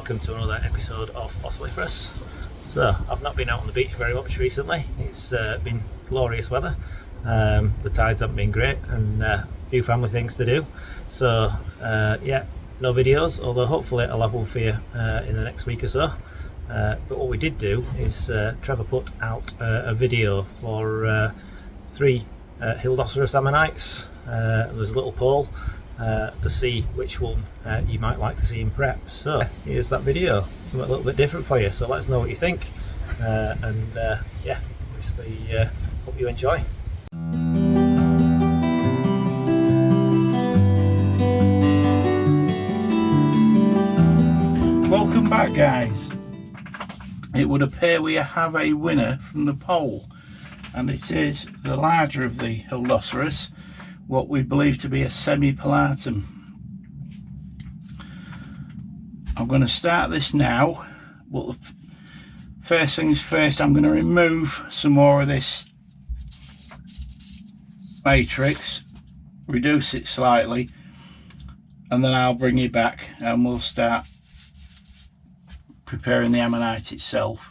welcome to another episode of Hildoceras. So, I've not been out on the beach very much recently. It's been glorious weather. The tides haven't been great and a few family things to do. So, yeah, no videos, although hopefully I'll have one for you in the next week or so. But what we did do is Trevor put out a video for 3 Hildoceras ammonites. There's a little poll to see which one you might like to see in prep. So here's that video, something a little bit different for you, so let us know what you think, and yeah, obviously hope you enjoy. Welcome back, guys. It would appear we have a winner from the poll, and it is the larger of the Hildoceras, what we believe to be a semi-pilatum. I'm going to start this now, but first things first, I'm going to remove some more of this matrix, reduce it slightly, and then I'll bring it back and we'll start preparing the ammonite itself.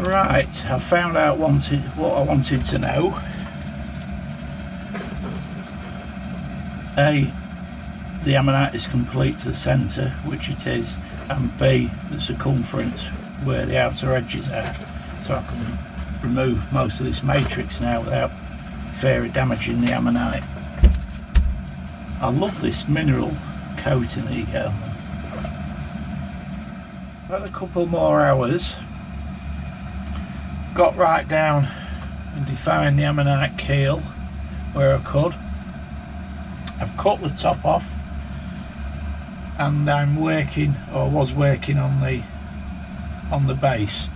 Right, I found out what I wanted to know. A, the ammonite is complete to the centre, which it is, and B, the circumference where the outer edges are, so I can remove most of this matrix now without fear of damaging the ammonite. I love this mineral coating that you get on them. About a couple more hours, got right down and defined the ammonite keel where I could. I've cut the top off and I'm working, or was working, on the base.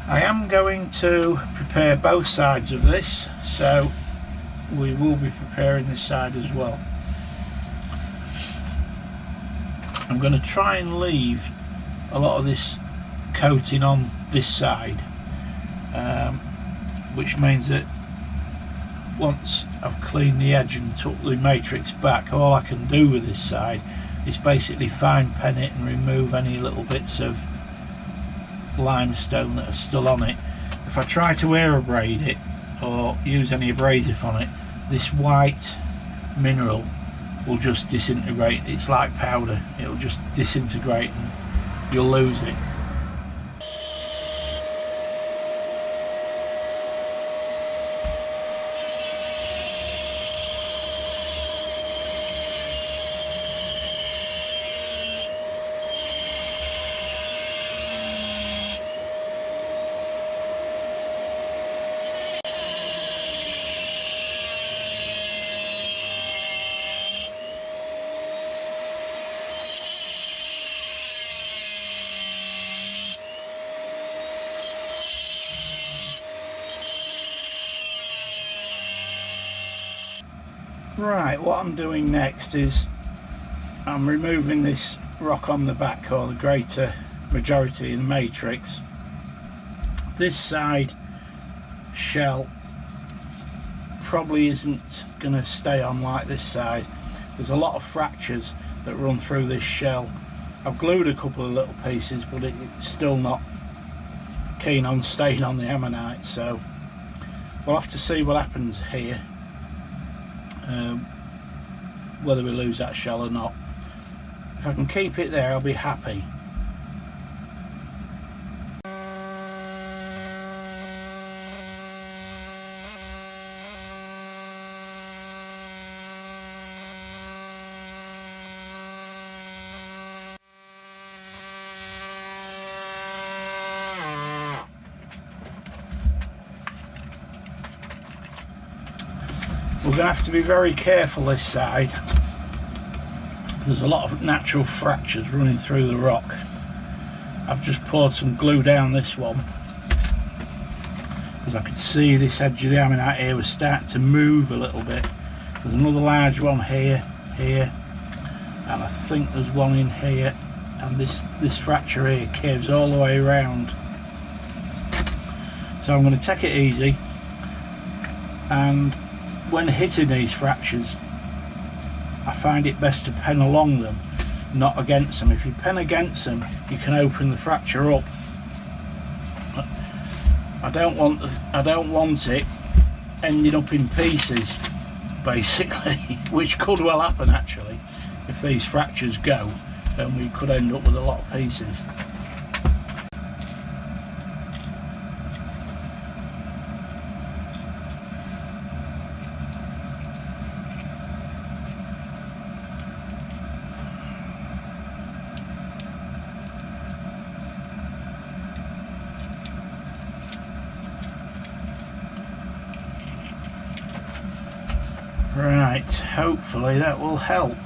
I am going to prepare both sides of this, so we will be preparing this side as well. I'm going to try and leave a lot of this coating on this side, which means that once I've cleaned the edge and took the matrix back, all I can do with this side is basically fine pen it and remove any little bits of limestone that are still on it. If I try to aerobrade it or use any abrasive on it, this white mineral will just disintegrate. It's like powder, it'll just disintegrate and you'll lose it. Right, what I'm doing next is I'm removing this rock on the back, or the greater majority of the matrix. This side shell probably isn't going to stay on like this side. There's a lot of fractures that run through this shell. I've glued a couple of little pieces, but it's still not keen on staying on the ammonite, so we'll have to see what happens here, whether we lose that shell or not. If I can keep it there, I'll be happy. We're going to have to be very careful this side. There's a lot of natural fractures running through the rock. I've just poured some glue down this one because I could see this edge of the ammonite here was starting to move a little bit. There's another large one here, and I think there's one in here, and this fracture here curves all the way around. So I'm going to take it easy, and when hitting these fractures, I find it best to pen along them, not against them. If you pen against them, you can open the fracture up. I don't want it ending up in pieces, basically, which could well happen actually. If these fractures go, then we could end up with a lot of pieces. Right, hopefully that will help.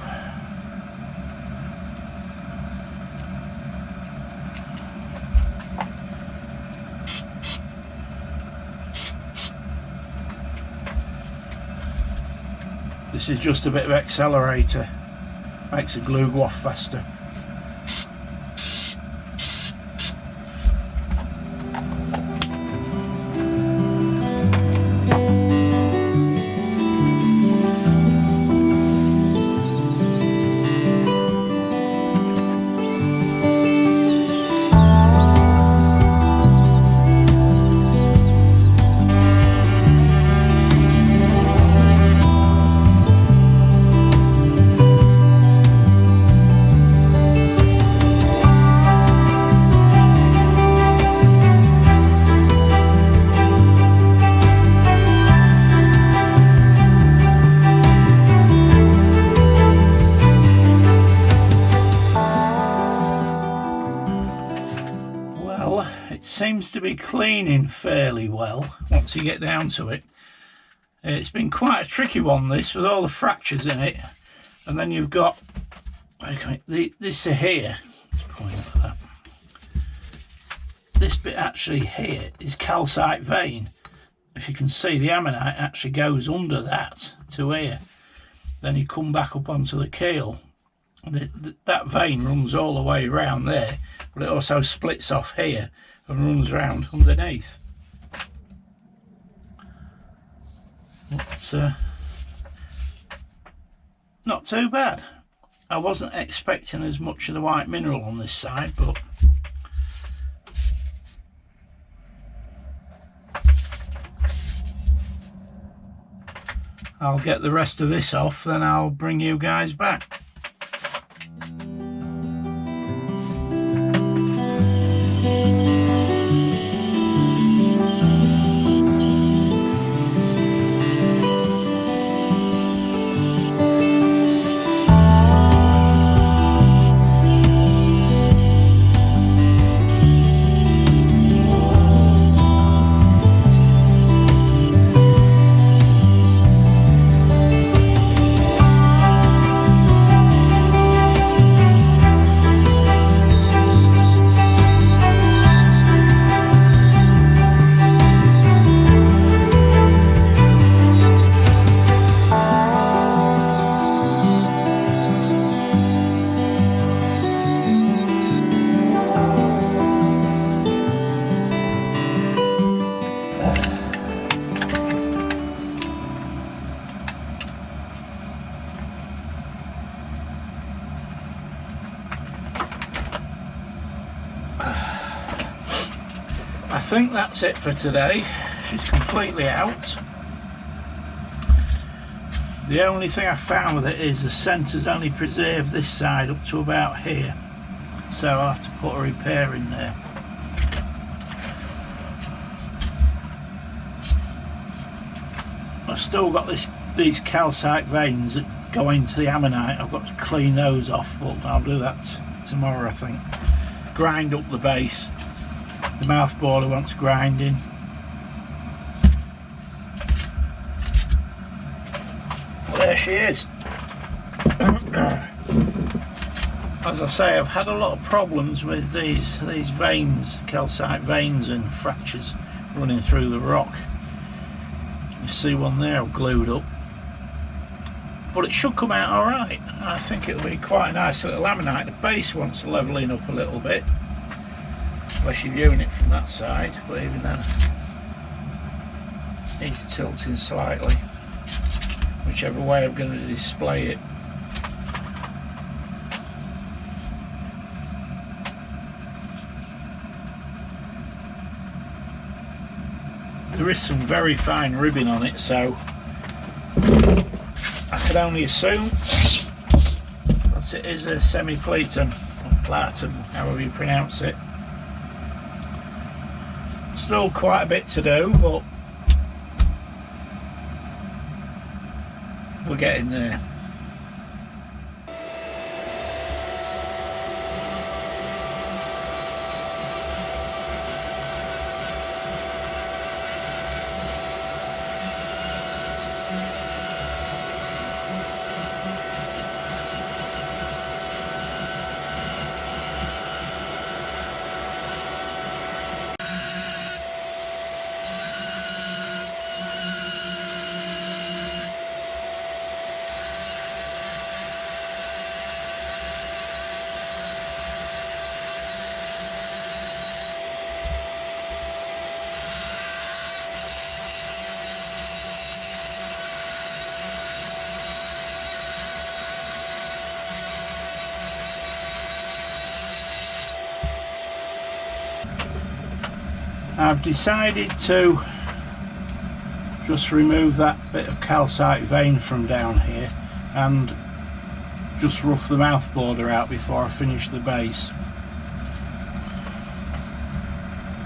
This is just a bit of accelerator, makes the glue go off faster. Seems to be cleaning fairly well once you get down to it. It's been quite a tricky one, this, with all the fractures in it, and then you've got this here. Let's point at that. This bit actually here is calcite vein. If you can see, the ammonite actually goes under that to here. Then you come back up onto the keel. That vein runs all the way around there, but it also splits off here and runs round underneath. But not too bad. I wasn't expecting as much of the white mineral on this side, but I'll get the rest of this off, then I'll bring you guys back. I think that's it for today. She's completely out. The only thing I found with it is the centre's only preserved this side up to about here, so I'll have to put a repair in there. I've still got these calcite veins that go into the ammonite. I've got to clean those off, but I'll do that tomorrow, I think. Grind up the base. The mouth borer wants grinding. Well, there she is. As I say, I've had a lot of problems with these veins, calcite veins and fractures running through the rock. You see one there I've glued up, but it should come out alright. I think it'll be quite a nice little ammonite. The base wants levelling up a little bit, especially viewing it from that side, but even then it's tilting slightly, whichever way I'm going to display it. There is some very fine ribbing on it, so I could only assume that it is a semi-platen, or platen, however you pronounce it. Still quite a bit to do, but we're getting there. I've decided to just remove that bit of calcite vein from down here and just rough the mouth border out before I finish the base.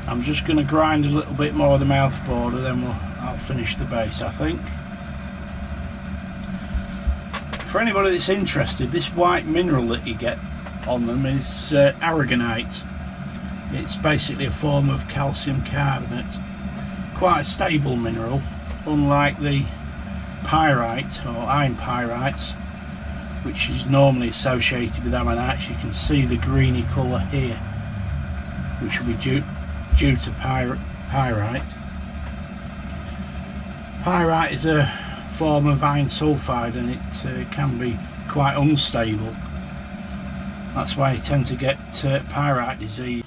I'm just going to grind a little bit more of the mouth border, then I'll finish the base, I think. For anybody that's interested, this white mineral that you get on them is aragonite. It's basically a form of calcium carbonate. Quite a stable mineral, unlike the pyrite or iron pyrites, which is normally associated with ammonites. You can see the greeny colour here, which will be due to pyrite. Pyrite is a form of iron sulfide, and it can be quite unstable. That's why you tend to get pyrite disease.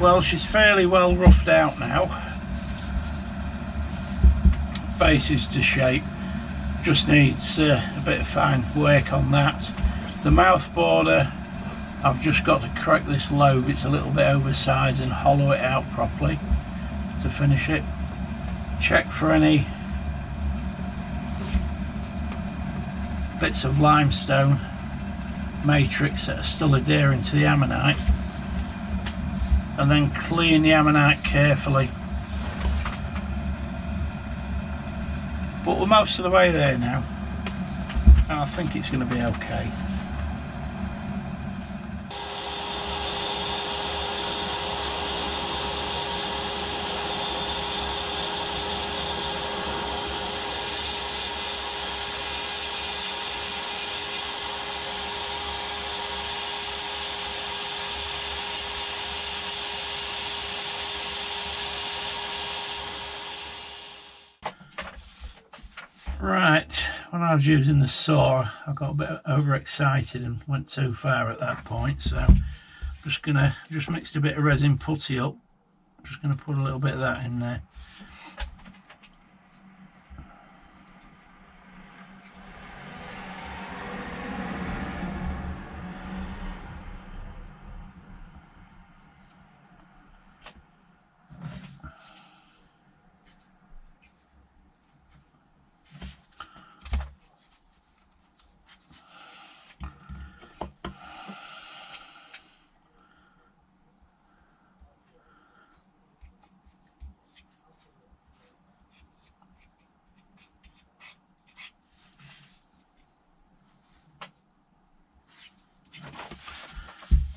Well, she's fairly well roughed out now. Base is to shape. just needs a bit of fine work on that. The mouth border, I've just got to correct this lobe, it's a little bit oversized, and hollow it out properly to finish it. Check for any bits of limestone matrix that are still adhering to the ammonite, and then clean the ammonite carefully. But we're most of the way there now, and I think it's going to be okay. Right, when I was using the saw, I got a bit overexcited and went too far at that point, so I'm just mixed a bit of resin putty up. I'm just gonna put a little bit of that in there.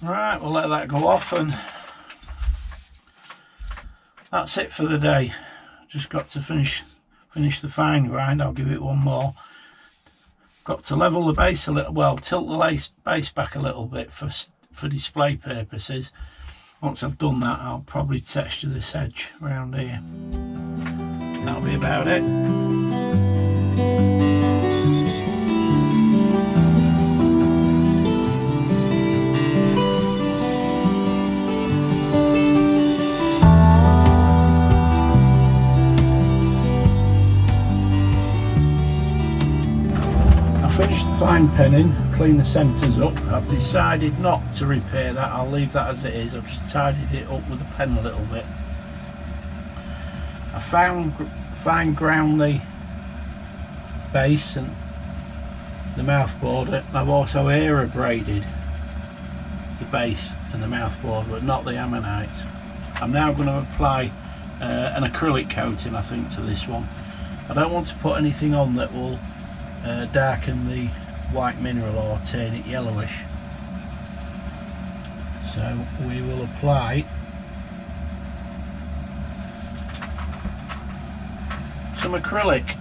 Right, we'll let that go off, and that's it for the day. Just got to finish the fine grind. I'll give it one more. Got to level the base a little, well, tilt the base back a little bit for display purposes. Once I've done that, I'll probably texture this edge around here. That'll be about it. Fine penning, clean the centres up. I've decided not to repair that, I'll leave that as it is. I've just tidied it up with a pen a little bit. I fine ground the base and the mouth border. I've also aerobraided the base and the mouth border, but not the ammonite. I'm now going to apply an acrylic coating, I think, to this one. I don't want to put anything on that will darken the white mineral or turn it yellowish, so we will apply some acrylic.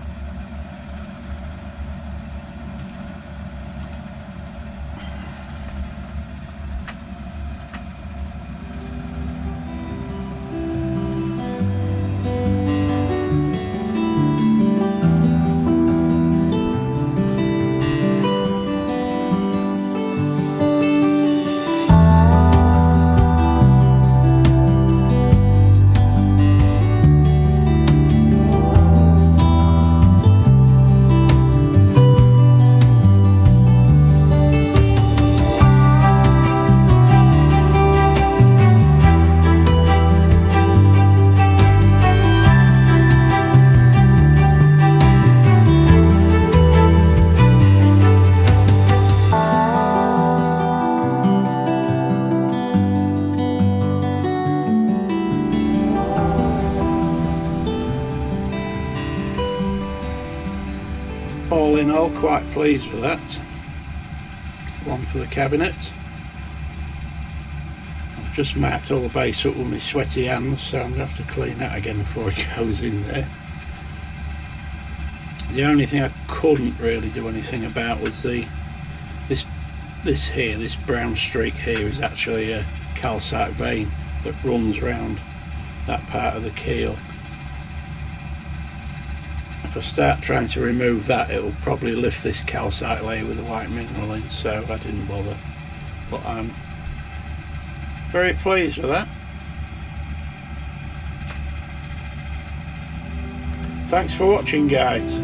All in all, quite pleased with that. One for the cabinet. I've just marked all the base up with my sweaty hands, so I'm going to have to clean that again before it goes in there. The only thing I couldn't really do anything about was this brown streak here is actually a calcite vein that runs round that part of the keel. If I start trying to remove that, it will probably lift this calcite layer with the white mineral in, so I didn't bother. But I'm very pleased with that. Thanks for watching, guys.